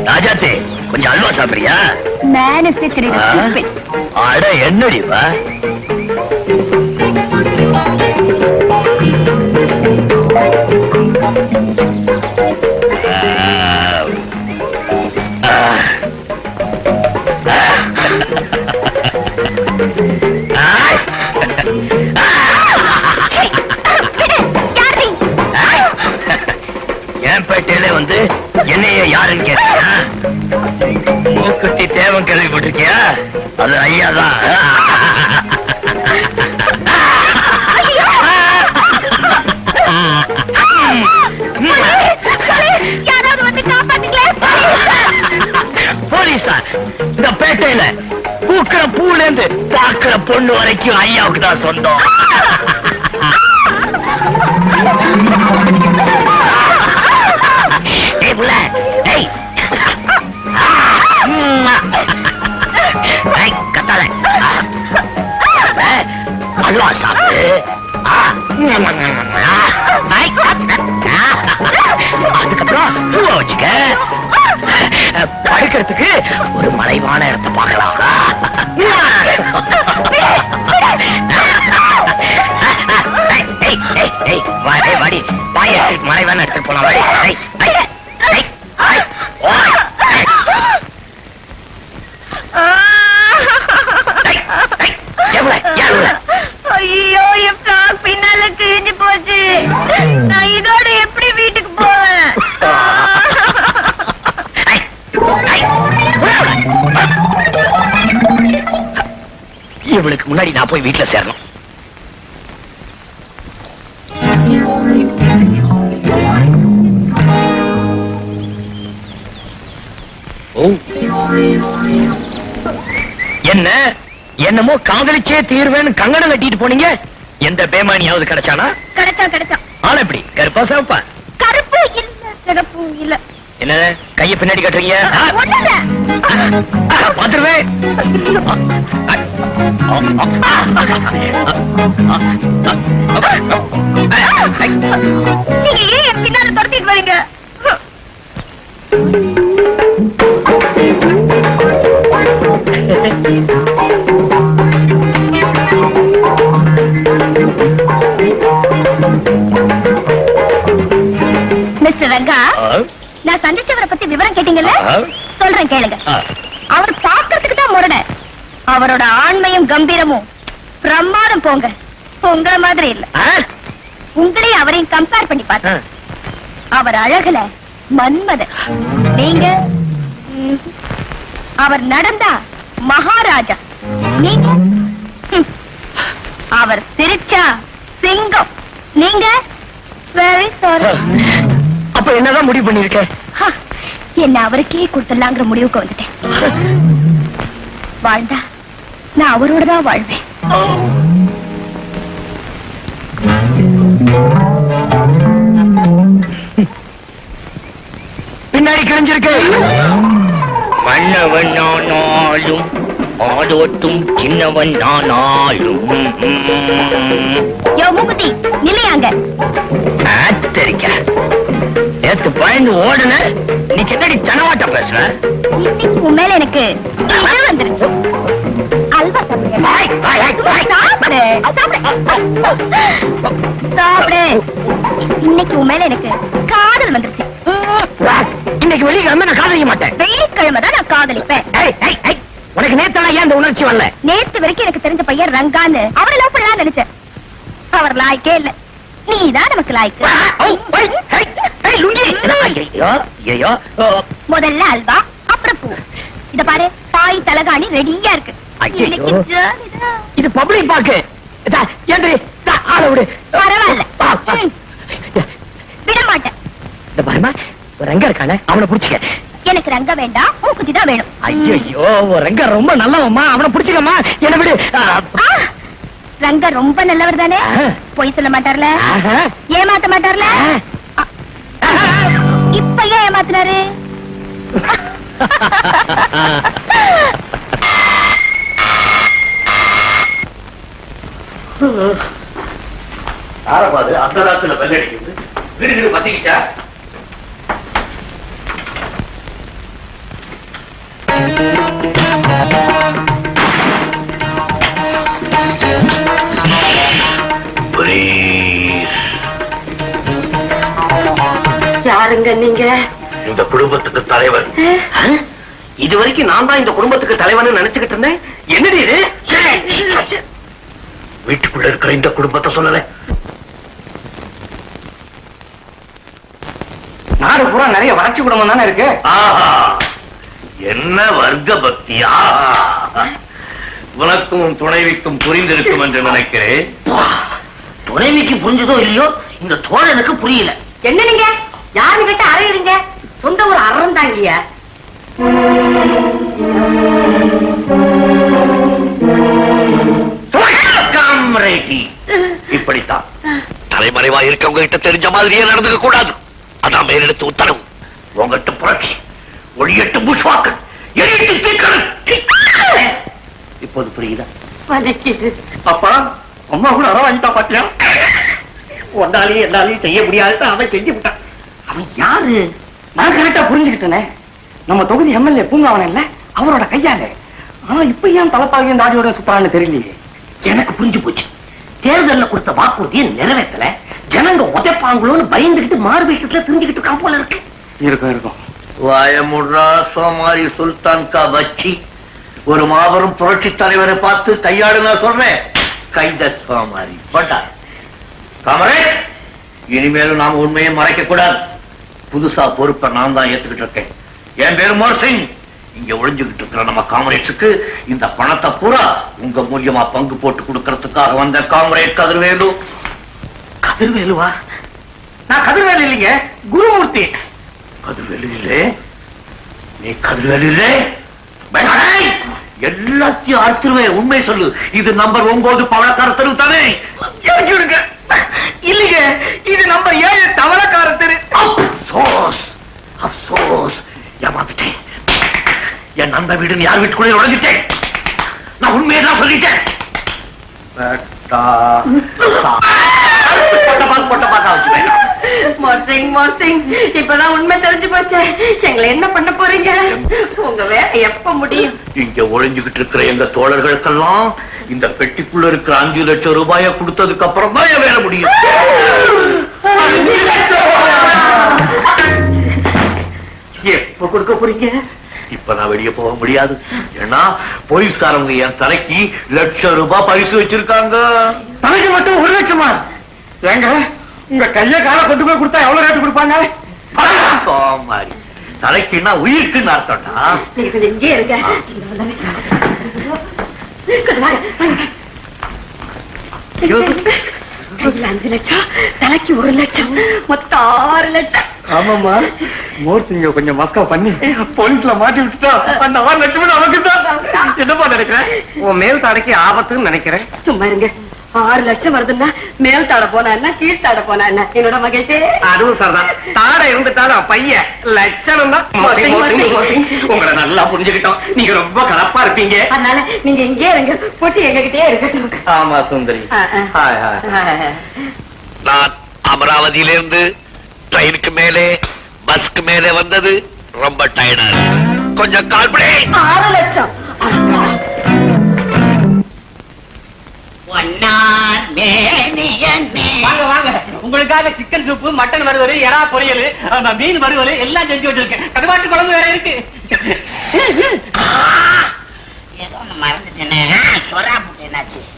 ராஜாத்தே கொஞ்சம் அல்வா சாப்பிடுறியா? அட என்னடிவா என் பேட்டையில வந்து என்னைய யாருன்னு கேட்டியா? மூக்குத்தி தேவன் கேள்விப்பட்டிருக்கியா? அது ஐயாதான். போலீஸா? இந்த பேட்டையில பூக்கிற பூல இருந்து பாக்குற பொண்ணு வரைக்கும் ஐயாவுக்கு தான் சொந்தம். அல்வா சாப்பிடு. அதுக்கப்புறம் பூவை வச்சுக்க. படுக்கிறதுக்கு ஒரு மலைவான இடத்தை பார்க்கலாம். வாடி மலைவான இடத்துக்கு போலாம். ஐயோ, என் ஃப்ராக் பின்னால கிழிஞ்சு போச்சு. நான் இதோட எப்படி வீட்டுக்கு போவேன்? இவளுக்கு முன்னாடி நான் போய் வீட்டுல சேரணும். என்ன என்னமோ காதலிச்சே தீர்வேன்னு கங்கணம் கட்டிட்டு போனீங்க. எந்த பேமானியாவது கிடைச்சானா? கிடைச்சா. ஆனா எப்படி கருப்பா சிவப்பா? கருப்பு இல்ல, சிவப்பு இல்ல. என்ன கைய பின்னாடி கட்டுறீங்க? பாத்துருவேன். நீங்க ஏன் என் பின்னால துரத்திட்டு வரீங்க? மிஸ்டர் ரங்கா, நான் சந்திச்சவரை பத்தி விவரம் கேட்டீங்கல்ல? சொல்றேன் கேளுங்க. அவர் பார்க்கறதுக்கு தான் முரட. அவரோட ஆண்மையும் கம்பீரமும் பிரமாதம் போங்க. உங்களை மாதிரி இல்ல. உங்களையும் அவரையும் கம்பேர் பண்ணி பார்த்தேன். அவர் அழகுல மன்மத. நீங்க அவர் நடந்தா மகாராஜா. நீங்க அவர் சிரிச்சா சிங்கம். நீங்க வெரி சாரி. அப்ப என்னதான் முடிவு பண்ணிருக்க? என்ன அவருக்கே கொடுத்துடலாங்கிற முடிவுக்கு வந்துட்டேன். வாழ்ந்தா நான் அவரோட தான் வாழ்வேன். பின்னாடி கிழிஞ்சிருக்கு. மன்னவன் நானாலும் ஆதோட்டும் சின்னவன் நானாலும். யோ மூக்குத்தி, நிலையாங்க. தெரிக்க நேத்து பயந்து ஓடுன. நீ கிட்டடி தனவாட்ட பேசுற. இன்னைக்கு உன் மேல எனக்கு இது வந்துருச்சு. அல்வா சாப்பிடு. இன்னைக்கு உன் மேல எனக்கு காதல் வந்துருச்சு. இன்னைக்கு வெள்ளிக்கிழமை நான் காதலிக்க மாட்டேன். வெள்ளிக்கிழமை தான் நான் காதலிப்பேன். உனக்கு நேத்தால ஏன் இந்த உணர்ச்சி வரல? நேத்து வரைக்கும் எனக்கு தெரிஞ்ச பையன் ரங்கான்னு அவரை லவ் பண்ணலாம் நினைச்சேன். அவர் லாய்க்கே இல்ல. நீதான் நமக்கு லாய்க்கு. முதல்ல அல்வா, அப்புறம் பூ. இத பாரு, தாய் தலகாணி ரெடியா இருக்கு. இது பப்ளிக் பாக்கு. பரவாயில்ல, விட மாட்டேன். ரங்க இருக்கானே, அவனை புடிச்சுக்க. எனக்கு ரங்க வேண்டாம், மூக்குத்தி தான் வேணும். ஐயோ, ரங்க ரொம்ப நல்லவம்மா, அவனை புடிச்சுக்கம்மா. என்ன விடு. ரங்க ரொம்ப நல்லவர் தானே? பொய் சொல்ல மாட்டார்ல, ஏமாத்த மாட்டார்ல? இப்ப ஏன் ஏமாத்தினாரு? ஆரப்பாது அந்த ராத்துல வெள்ள அடிக்குது. வீடு வீடு பத்திக்கிச்சா? யாருங்க நீங்க? இந்த குடும்பத்துக்கு தலைவர். இதுவரைக்கும் நான் தான் இந்த குடும்பத்துக்கு தலைவன் நினைச்சுக்கிட்டு இருந்தேன். என்னடி இது? வீட்டுக்குள்ள இருக்கிற இந்த குடும்பத்தை சொல்லல. நாடு பூரா நிறைய வறட்சி குடும்பம் தானே இருக்கு. என்ன வர்க்க பக்தியா! உனக்கும் துணைவிக்கும் புரிந்திருக்கும் என்று நினைக்கிறேன். துணைவிக்கு புரிஞ்சதோ இல்லையோ, இந்த தோழனுக்கு புரியல. என்ன நீங்க யாரு கிட்ட அறையுறீங்க? சொந்த ஒரு அறம் தாங்கிய. இப்படித்தான் தலைமறைவா இருக்கவங்க கிட்ட தெரிஞ்ச மாதிரியே நடந்துக்க கூடாது. அதான் மேலெடுத்து உத்தரவு. உங்ககிட்ட புரட்சி, ஒளியட்டு புஷ்வாக்கு, எரிட்டு தீக்கணும். இப்போது புரியுதா? அப்பா அம்மா கூட அறம் வாங்கிட்டா பாத்தியா? ஒன்னாலையும் எல்லாரையும் செய்ய முடியாது, அவன் செஞ்சு விட்டான். அவன் யாரு? நான் கரெக்டா புரிஞ்சுக்கிட்டேனே. நம்ம தொகுதி எம்எல்ஏ பூங்காவன இல்ல, அவரோட கையால. ஆனா இப்ப ஏன் தலைப்பாகையும் தாடியோட சுத்தரான்னு தெரியலையே. எனக்கு புரிஞ்சு போச்சு. தேர்தலில் கொடுத்த வாக்குறுதியை நிறைவேற்றல, ஜனங்க உதைப்பாங்களோன்னு பயந்துகிட்டு மாறு விஷயத்துல தெரிஞ்சுக்கிட்டு இருக்கான் போல இருக்கு. இருக்கும். வாயமுட்ரா சோமாரி சுல்தான் கா பச்சி. ஒரு மாபெரும் புரட்சி தலைவரை பார்த்து கையாடு நான் சொல்றேன். கைத சோமாரி போட்டா காமரே, இனிமேலும் நாம உண்மையை மறைக்க கூடாது. புதுசா பொறுப்பை நான் தான் ஏத்துக்கிட்டு இருக்கேன். என் பேரு மோர்சிங். இங்க ஒளிஞ்சுகிட்டு இருக்கிற நம்ம காமரேட்ஸுக்கு இந்த பணத்தை பூரா உங்க மூலியமா பங்கு போட்டு கொடுக்கறதுக்காக வந்த காமரேட் கதிர்வேலு. கதிர்வேலுவா? நான் கதிர்வேலு இல்லைங்க, குருமூர்த்தி. கதிர்வேலு இல்லே? நீ கதிர்வேலு இல்லே? எல்லாத்தையும் அறுத்துருவேன். உண்மை சொல்லு. இது நம்பர் 9 பவளக்கார தெரு தானே? இல்லைங்க, இது நம்பர் 7 தவளக்கார தெரு. ஏமாந்துட்டேன். என் நண்பன் வீடு யார் வீட்டுக்குள்ளே உழைஞ்சிட்டேன். நான் உண்மையதான் சொல்லிட்டேன். இப்பதான் உண்மை தெரிஞ்சு போச்சு. எங்களை என்ன பண்ண போறீங்க? உங்க வேலை எப்ப முடியும்? இங்க ஒழிஞ்சுகிட்டு இருக்கிற எங்க தோழர்களுக்கெல்லாம் இந்த பெட்டிக்குள்ள இருக்கிற 5 லட்சம் ரூபாய கொடுத்ததுக்கு அப்புறம் தான் என் வேலை முடியும். எப்ப கொடுக்க போறீங்க? இப்ப நான் வெளியே போக முடியாது. ஏன்னா போலீஸ்காரங்க என் தலைக்கு லட்சம் ரூபாய் பரிசு வச்சிருக்காங்க. தலைக்கு மட்டும் 1 லட்சமா? ஏங்க உங்க கைய கால கொண்டு போய் கொடுத்தா எவ்வளவு ரேட்டு கொடுப்பாங்க? சோமாரி, தலைக்குன்னா உயிருக்குன்னு அர்த்தம்டா. இங்கே இருக்க 5 லட்சம், தலைக்கு 1 லட்சம், மொத்தம் 6 லட்சம். ஆமாமா, மோர்சிங்க கொஞ்சம் மஸ்கா பண்ணி போலீஸ்ல மாட்டி விட்டுட்டா அந்த 6 லட்சம் நமக்கு தான். என்னப்பா நினைக்கிறேன்? உன் மேல் தாடைக்கு ஆபத்துன்னு நினைக்கிறேன். சும்மா இருங்க. 6 லட்சம் வருதுன்னா மேல் தாட போனா என்ன, கீழ் தாட போனா என்ன? என்னோட மகிழ்ச்சி. அதுவும் சரிதான். தாடை இருந்துட்டாலும் பையன் லட்சணம் தான். உங்களை நல்லா புரிஞ்சுக்கிட்டோம். நீங்க ரொம்ப கலப்பா இருப்பீங்க. அதனால நீங்க இங்கே இருங்க, போட்டி எங்ககிட்டயே இருக்கட்டும். ஆமா சுந்தரி. நான் அமராவதியிலிருந்து ட்ரெயினுக்கு மேலே பஸ்க்கு மேலே வந்தது ரொம்ப டயர்டா இருக்கு. கொஞ்சம் கால் பண்ணி. 6 லட்சம். வாங்க வாங்க, உங்களுக்காக சிக்கன் சூப்பு, மட்டன் வறுவல், எறா பொரியல், மீன் வறுவல் எல்லாம் செஞ்சு வச்சிருக்கேன். கருவாட்டு குழம்பு வேற இருக்கு.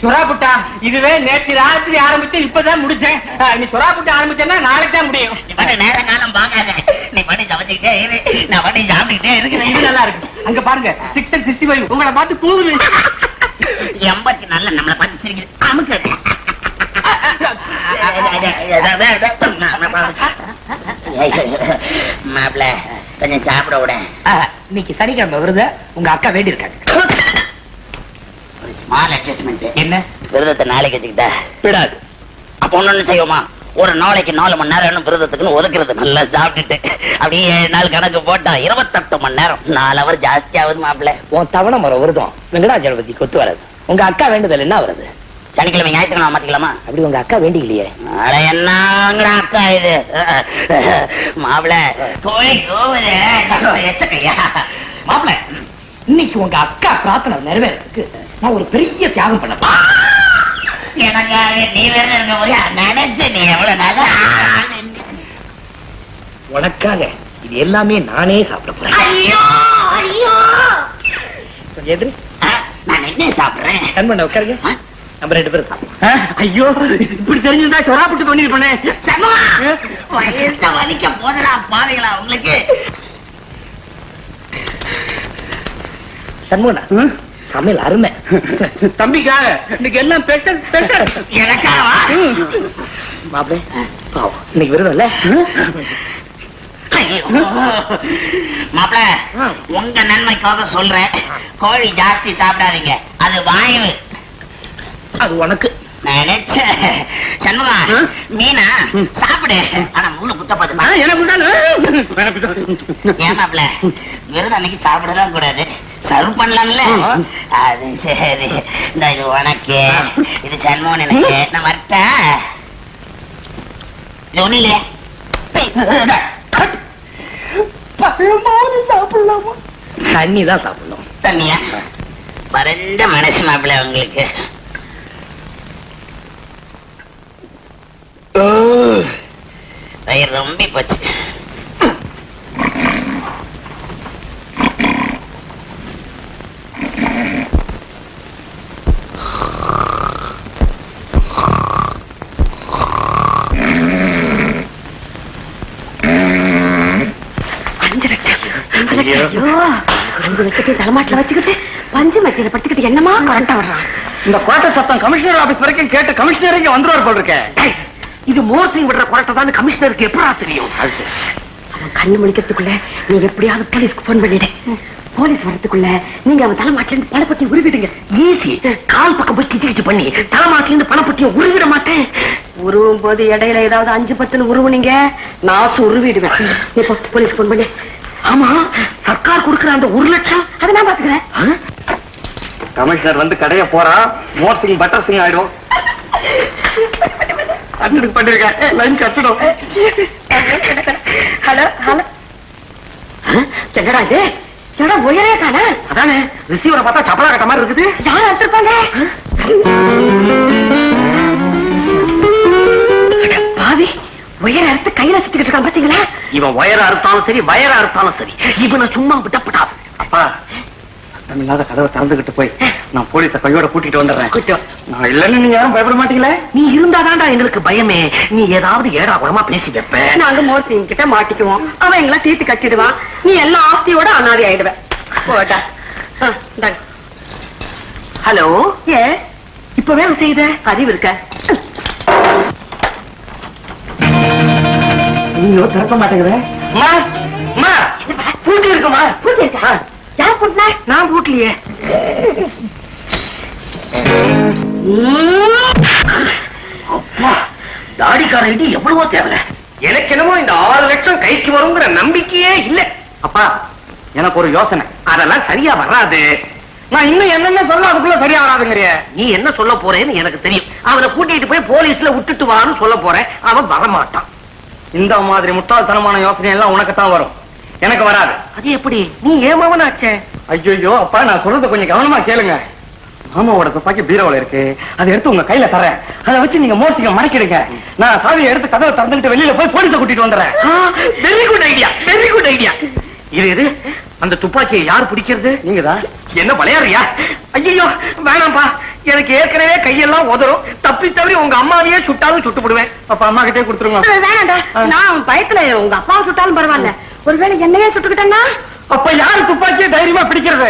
சுறா புட்டா இதுவே நேற்று ராத்திரி ஆரம்பிச்சு இப்பதான் முடிச்சேன். நீ சுறா புட்டா ஆரம்பிச்சேன்னா நாளைக்கு தான் முடியும். நேர காலம் பாக்காத, நீ பண்ணி சமைச்சுக்கிட்டே இரு, நான் பண்ணி சாப்பிட்டுக்கிட்டே இருக்கிறேன். இது நல்லா இருக்கு. அங்க பாருங்க 665 உங்களை பார்த்து கூவுது. 80 நல்ல நம்மளை பார்த்து சிரிக்குது. அமுக்கு மாப்பிள்ள கொஞ்சம் சாப்பிட விட. இன்னைக்கு சனிக்கிழமை வருது, உங்க அக்கா வேண்டி இருக்காங்க. Small adjustment. என்ன விரதத்தை நாளைக்கு வச்சுக்கிட்ட விடாது. அப்ப ஒண்ணு செய்வோமா, ஒரு நாளைக்கு 4 மணி நேரம் விரதத்துக்குன்னு ஒதுக்குறது, நல்லா சாப்பிட்டுட்டு அப்படியே 7 நாள் கணக்கு போட்டா 28 மணி நேரம், 4 அவர் ஜாஸ்தி ஆகுது மாப்பிள்ள. உன் தவணை முறை விரதம் வெங்கடாஜலபதி கொத்து வராது. உங்க அக்கா வேண்டுதல் என்ன வருது? சனிக்கிழமை ஞாயிற்றுக்கிழமை மாத்திக்கலாமா? அப்படி உங்க அக்கா வேண்டிக்கலையே. அட என்னங்கிற அக்கா இது மாப்பிள்ள போய் கோவில எச்சக்கையா மாப்பிள்ள, இன்னைக்கு உங்க அக்கா பிரார்த்தனை நிறைவேறதுக்கு நான் ஒரு பெரிய தியாகம் பண்ணப்பா. எனக்காக நீ வேற இருக்க போய் நினைச்ச நீ எவ்வளவு நல்லா உனக்காக இது எல்லாமே நானே சாப்பிட போறேன். ஐயோ ஐயோ கொஞ்சம் எதிரி நான் என்ன சாப்பிடுறேன்? கண் பண்ண உட்காருங்க. நம்ம 2 பேரும் சாப்பிடுவோம். ஐயோ, இப்படி தெரிஞ்சிருந்தா சொராப்பிட்டு பண்ணிருப்பேனே. வயச வலிக்க போதடா பாருங்களா உங்களுக்கு. சண்முகனா, சமையல் அருமை. தம்பிக்காக இன்னைக்கு எல்லாம் பெட்டர் பெட்டர். எனக்காவா? மாப்பிள பாவம் இன்னைக்கு விருதம் இல்ல. மாப்பிள, உங்க நன்மைக்காக சொல்றேன், கோழி ஜாஸ்தி சாப்பிடாதீங்க, அது வாய்வு. அது உனக்கு. நினைச்ச சண்முகா, மீனா சாப்பிடு, ஆனா முள்ளு குத்தப்பாது. ஏன் மாப்பிள, விருது அன்னைக்கு சாப்பிடதான் கூடாது, சர்வ் பண்ணலாம்ல. அது சரி, இந்த இது உனக்கு, இது சண்முகன் எனக்கு. நான் வரட்டேன். இது ஒண்ணு இல்லையா? சாப்பிடலாமா? தண்ணி தான் சாப்பிடணும். தண்ணியா? பரந்த மனசு மாப்பிள்ள உங்களுக்கு. வயிறு ரொம்ப போச்சு. தலைமாட்டில வச்சுக்கிட்டு பஞ்சு மத்தியில படுத்துக்கிட்டு என்னமா கரண்டா வர்றான். இந்த கோட்டை சத்தம் கமிஷனர் ஆபீஸ் வரைக்கும் கேட்டு கமிஷனர் இங்க வந்துருவார் போல் இருக்க. இது மோசிங் விடுற கோட்டை தான் கமிஷனருக்கு எப்படா தெரியும்? அவன் கண்ணு முடிக்கிறதுக்குள்ள நீ எப்படியாவது போலீஸ்க்கு போன் பண்ணிடு. போலீஸ் வரதுக்குள்ள நீங்க அவன் தலைமாட்டில இருந்து பணப்பட்டி உருவிடுங்க. ஈஸி. கால் பக்கம் போய் கிச்சு கிச்சு பண்ணி தலைமாட்டில இருந்து பணப்பட்டியை உருவிட மாட்டேன். உருவும் போது இடையில ஏதாவது 5-10 உருவுனீங்க, நான் உருவிடுவேன். இப்ப போலீஸ் போன் பண்ணி. ஆமா, சர்க்கார் கொடுக்கிற அந்த 1 லட்சம் அதை நான் பாத்துக்கிறேன். கமிஷனர் வந்து கடைய போறா, மோர் சிங் பட்டர் சிங் ஆயிடும். அண்ணனுக்கு பண்ணிருக்கேன், லைன் கட்டணும். ஹலோ ஹலோ, என்னடா இது? என்னடா உயரே தானே? அதானே, ரிசீவரை பார்த்தா சப்பலா கட்ட மாதிரி இருக்குது. யார் எடுத்திருப்பாங்க? பாவி, உயர அறுத்து கையில சுத்திக்கிட்டு இருக்கான் பாத்தீங்களா? இவன் வயர அறுத்தாலும் சரி, வயர அறுத்தாலும் சரி, இவனை சும்மா விட்டப்படாது. அப்பா, இல்லாத கதவை திறந்துகிட்டு போய் நான் போலீஸ கையோட கூட்டிட்டு வந்துடுறேன். நான் இல்லன்னு நீங்க யாரும் பயப்பட மாட்டீங்களே? நீ இருந்தாதான்டா எங்களுக்கு பயமே. நீ ஏதாவது ஏடா குணமா பேசி வைப்ப. நாங்க மோர்சிங் கிட்ட மாட்டிக்குவோம், அவன் எங்களை தீர்த்து கட்டிடுவான், நீ எல்லா ஆஸ்தியோட அனாதி ஆயிடுவ. போட்டா. ஹலோ, ஏ இப்பவே செய்த அறிவு இருக்க? நீங்க திறக்க மாட்டேங்கிற. பூட்டி இருக்குமா? பூட்டி இருக்கா? யார் பூட்டினா? நான் பூட்டலையே. அப்பா, தாடிக்காரன் எவ்வளவோ தேவை. எனக்கு என்னமோ இந்த 6 லட்சம் கைக்கு வருங்கிற நம்பிக்கையே இல்ல. அப்பா, எனக்கு ஒரு யோசனை. அதெல்லாம் சரியா வராது. நான் இன்னும் என்னென்ன சொல்ல அதுக்குள்ள சரியா வராதுங்கிறிய. நீ என்ன சொல்ல போறேன்னு எனக்கு தெரியும். அவனை கூட்டிட்டு போய் போலீஸ்ல விட்டுட்டு வான்னு சொல்ல போறேன். அவன் வரமாட்டான். இந்த மாதிரி முட்டாள்தனமான யோசனை எல்லாம் உனக்குத்தான் வரும், எனக்கு வராது. அது எப்படி? நீ ஏமாவனாச்சே. ஐயோ அப்பா, நான் சொல்றத கொஞ்சம் கவனமா கேளுங்க. மாமாவோட துப்பாக்கி பீரோல இருக்கு, அதை எடுத்து உங்க கையில தரேன். அதை வச்சு நீங்க மோசிக்க மறைக்கிடுங்க. நான் சாவியை எடுத்து கதவை திறந்துட்டு வெளியில போய் போலீஸ கூட்டிட்டு வந்துடுறேன். Very good idea, very good idea. இது அந்த துப்பாக்கியை யார் பிடிக்கிறது? நீங்கதான். என்ன விளையாடுறியா? ஐயோ வேணாம்பா, எனக்கு ஏற்கனவே கையெல்லாம் உதறும். தப்பி தவறி உங்க அம்மாவையே சுட்டாலும் சுட்டு விடுவேன். அப்ப அம்மா கிட்டே கொடுத்துருங்க. வேணாண்டா, நான் பயத்துல உங்க அப்பாவை சுட்டாலும் பரவாயில்ல, ஒருவேளை என்னையே சுட்டுக்கிட்டேன்னா? அப்ப யாரு துப்பாக்கியை தைரியமா பிடிக்கிறது?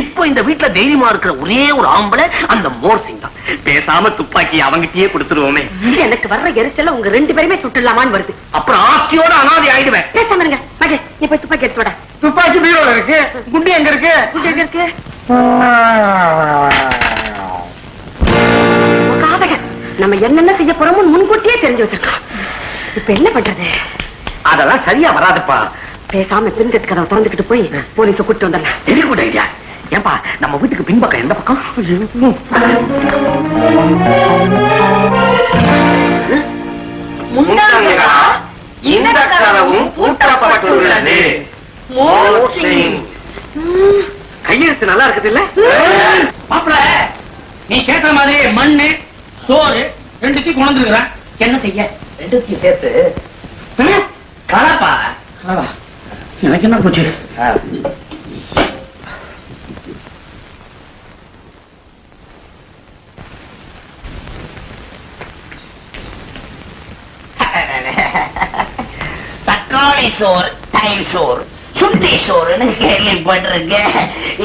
இப்போ இந்த வீட்டுல தைரியமா இருக்கிற ஒரே ஒரு ஆம்பளை அந்த மோர் சிங் தான். பேசாம துப்பாக்கி அவங்கிட்டயே கொடுத்துருவோமே. எனக்கு வர்ற எரிச்சல உங்க 2 பேருமே சுட்டுலாமான்னு வருது. அப்புறம் ஆஸ்தியோட அனாதை ஆயிடுவேன். பேசாம இருங்க மகேஷ், நீ போய் துப்பாக்கி எடுத்து விட. துப்பாக்கி பீரோல இருக்கு. குண்டு எங்க இருக்கு? குண்டு எங்க இருக்கு? நம்ம என்னென்ன செய்ய போறோமோ முன்கூட்டியே தெரிஞ்சு வச்சிருக்கோம். இப்ப என்ன பண்றது? அதெல்லாம் சரியா வராதுப்பா. பேசாம பிரிஞ்சது கதவை திறந்துக்கிட்டு போய் போலீஸ கூட்டிட்டு வந்துடலாம். Very good idea. ஏன்பா நம்ம வீட்டுக்கு பின்பக்கம் எந்த பக்கம்? இந்த கதவும் பூட்டப்பட்டுள்ளது. கையெழுத்து நல்லா இருக்குது இல்ல? மாப்பிள நீ கேட்ட மாதிரி மண்ணு சோறு ரெண்டுத்தையும் கொண்டுருக்கிறேன். என்ன செய்ய? ரெண்டுத்தையும் சேர்த்து கலப்பா எனக்கு என்ன போச்சு? தக்காளி சோறு, தயிர் சோறு, சுண்டி சோறுன்னு கேள்விப்பட்டிருக்கேன்.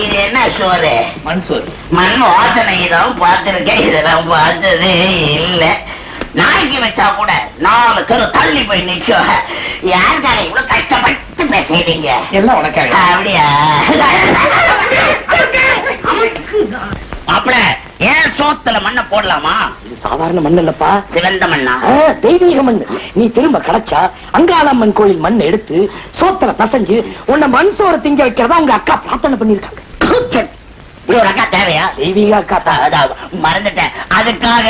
இது என்ன சோறு? மண் சோறு. மண் வாசனை தான் பார்த்திருக்கேன், இதெல்லாம் பார்த்ததே இல்ல. நாய்க்கு வச்சா கூட 4 தெரு தள்ளி போய் நிற்கும். யாருக்காக இவ்வளவு கஷ்டப்பட்டு பேசுறீங்க? எல்லாம் உனக்காக. அப்படியா? மாப்பிள ஏன் சோத்துல மண்ணை போடலாமா? இது சாதாரண மண் இல்லப்பா, சிவந்த மண்ணா? தெய்வீக மண். நீ திரும்ப கிடைச்சா அங்காளம்மன் கோயில் மண் எடுத்து சோத்துல பசஞ்சு உன்னை மண் சோறு திங்க வைக்கிறதா உங்க அக்கா பிரார்த்தனை பண்ணிருக்காங்க. இப்படி ஒரு அக்கா தேவையா? தெய்வீக அக்கா தான். மறந்துட்டேன். அதுக்காக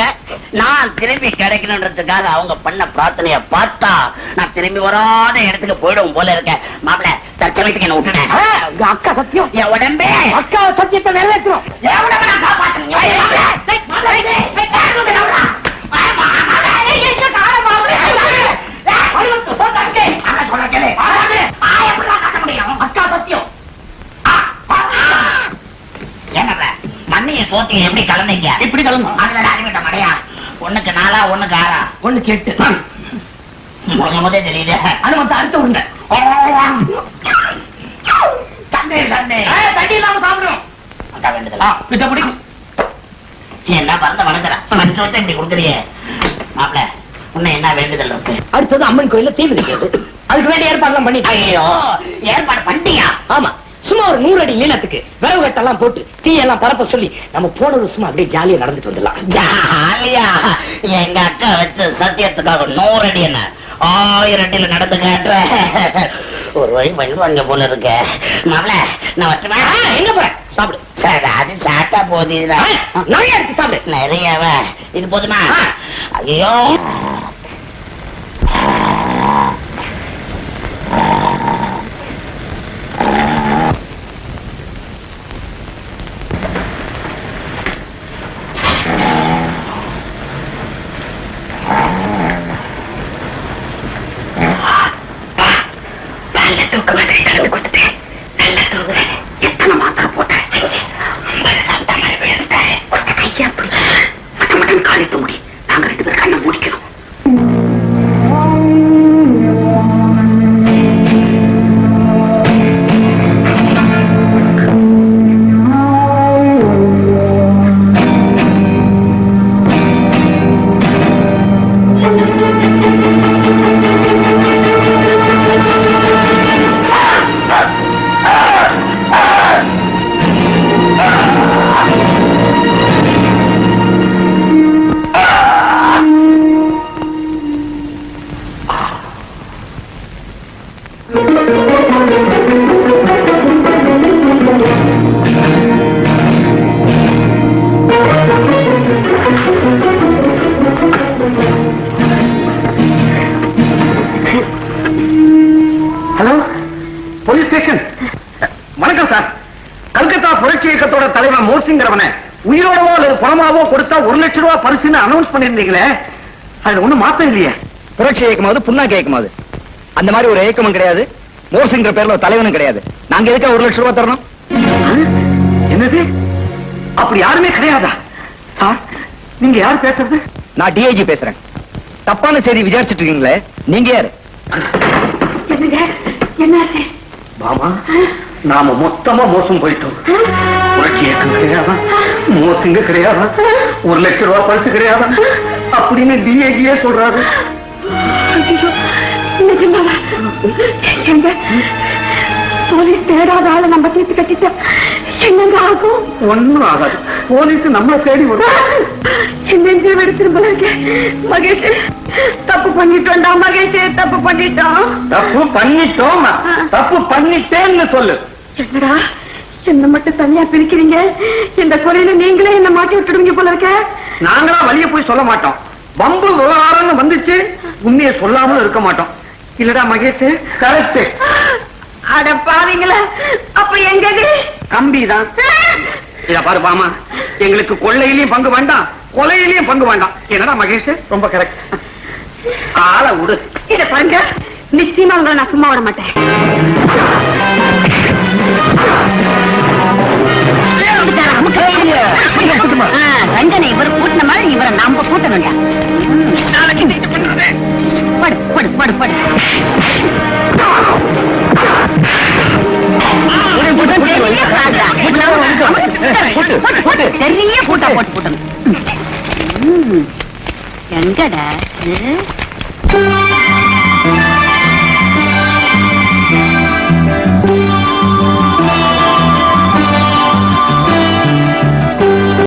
நான் திரும்பி கிடைக்கணுன்றதுக்காக அவங்க பண்ண பிரார்த்தனைய பார்த்தா நான் திரும்பி வராத இடத்துக்கு போயிடும் போல இருக்கேன். மாப்பிள தற்சமயத்துக்கு என்ன விட்டுனேன். உங்க அக்கா சத்தியம். என் உடம்பே அக்கா சத்தியத்தை நிறைவேற்றுறோம். என் உடம்பை நான் காப்பாற்றணும். அக்கா சத்தியம். மண்ணைய சோத்தையும் எப்படி கலந்தீங்க? இப்படி கலந்தோம். அதுல அறிவிட்ட மடையா? 1க்கு 4, 1க்கு 6, 1க்கு 8. முதல் தெரியுது. அது வந்து அடுத்த உருண்டை. சண்டே சண்டே தண்ணி இல்லாம சாப்பிடுறோம். அக்கா வேண்டுதலா? கிட்ட பிடிக்கும். என்ன பறந்த வளர்க்குறேன் மண் சோத்தை இப்படி கொடுக்குறியே. மாப்பிள உன்னை என்ன வேண்டுதல் இருக்கு? அடுத்தது அம்மன் கோயில்ல தீ வைக்கிறது. அதுக்கு வேண்டிய ஏற்பாடுலாம் பண்ணி. ஐயோ ஏற்பாடு பண்ணிட்டியா? ஆமா, சும்மா ஒரு 100 அடி நீளத்துக்கு விறகு கட்டெல்லாம் போட்டு தீயெல்லாம் பரப்ப சொல்லி நம்ம போனது சும்மா அப்படியே ஜாலியா நடந்துட்டு வந்துடலாம். ஜாலியா? எங்க அக்கா வச்ச சத்தியத்துக்காக 100 அடி என்ன 1000 அடியில நடந்து காட்டுற ஒரு வழி பண்ணுவாங்க போல இருக்க. மாப்பிள நான் வச்சுமா? எங்க போற? சாப்பிடு. சரி அது சாப்பிட்டா போதுதா? நிறைய இருக்கு, சாப்பிடு. நிறையவா? இது போதுமா? ஐயோ எத்தனை மாத்திரை போட்டேன்? காலி தூண்டி நாங்க 2 பேரும் கண்ணை முடிக்கணும். Hello, police station. வணக்கம் சார். கல்கத்தா புரட்சி இயக்கத்தோட தலைவர் மோர்சிங்கிறவனை உயிரோடவோ அல்லது பணமாவோ கொடுத்தா 1 லட்சம் ரூபாய் பரிசுன்னு அனௌன்ஸ் பண்ணிருந்தீங்களே, அது ஒண்ணும் மாத்தம் இல்லையே. புரட்சி இயக்கமாவது புண்ணா இயக்கமாவது அந்த மாதிரி ஒரு இயக்கமும் கிடையாது. மோர்சிங்கிற பேர்ல ஒரு தலைவனும் கிடையாது. நாங்க எதுக்கு 1 லட்சம் ரூபாய் தரணும்? என்னது? அப்படி யாருமே கிடையாதா? சார் நீங்க யார் பேசுறது? நான் டிஐஜி பேசுறேன். தப்பான செய்தி விசாரிச்சுட்டு இருக்கீங்களே, நீங்க யாரு? மாமா, நாம மொத்தமா மோசம் போயிட்டோம். புரட்சி இயக்கம் கிடையாதா, மோசிங்க கிடையாதா, 1 லட்சம் ரூபாய் பரிசு கிடையாதா அப்படின்னு டிஐஜியே சொல்றாரு. போலீஸ் தேடாத ஆளை நம்ம தீர்த்து கட்டிட்டோம். என்னங்க ஆகும்? ஒண்ணும் ஆகாது. போலீஸ் நம்மளை தேடி வரும். நெஞ்சே வெடிச்சிருப்பல இருக்கே. மகேஷ் தப்பு பண்ணிட்டோம்டா. மகேஷ் தப்பு பண்ணிட்டோம். தப்பு பண்ணிட்டோம். தப்பு பண்ணிட்டேன்னு சொல்லு. என்னடா என்ன மட்டும் தனியா பிரிக்கிறீங்க? இந்த கொலையில நீங்களே என்ன மாட்டி விட்டுடுவீங்க போல இருக்க. நாங்களா வழிய போய் சொல்ல மாட்டோம். பம்பு விவகாரம்னு வந்துச்சு, உண்மையை சொல்லாமலும் இருக்க மாட்டோம். இல்லடா மகேஷ்? கரெக்ட். அட பாவீங்களா, அப்ப எங்கது கம்பிதான். இத பாரு பாமா, எங்களுக்கு கொள்ளையிலயும் பங்கு வேண்டாம், கொலையிலயும் பங்கு வேண்டாம். என்னடா மகேஷ்? ரொம்ப கரெக்ட். ஆளை விடு. இத பாருங்க, நிச்சயமா உங்களை நான் சும்மா விட மாட்டேன். ரஞ்சனை இவர் கூட்டின மாதிரி இவரை நாம கூட்ட வேண்டாம். படு படு படு படு. பெரிய கூட்டா போட்டு போட்டணும். எங்கடா